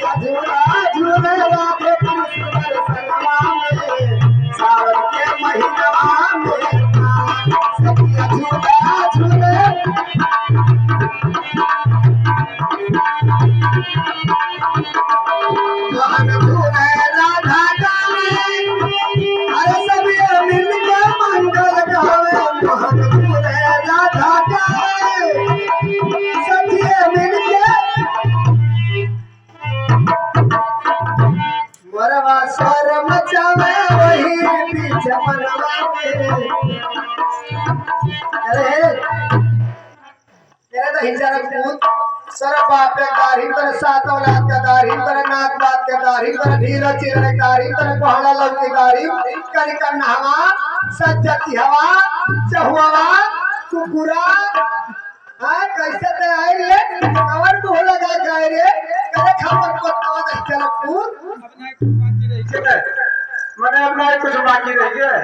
झूला झूले बाबे कृष्ण सलवा में सावन के महीना में सखिया झूला झूले मोहन झूले राधा गावे अरे सभी मिलके मंगल गावे मोहन झूले राधा गावे सभी मिलके मरवा स्वर मचावे वही बीच मनवा में अरे तेरे तो हिंसा पूत सर बाप के दाढ़ी पर सात औलाद का दाढ़ी पर नाक बात के दाढ़ी पर ढीला चिरने दाढ़ी पर पहाड़ा लग की दाढ़ी करी कर नहवा सज्जती हवा चहुआ कुकुरा हां कैसे ते आए रे कवर को लगा गए रे करे खबर को तो चल पूत अपना कुछ बाकी रह गया।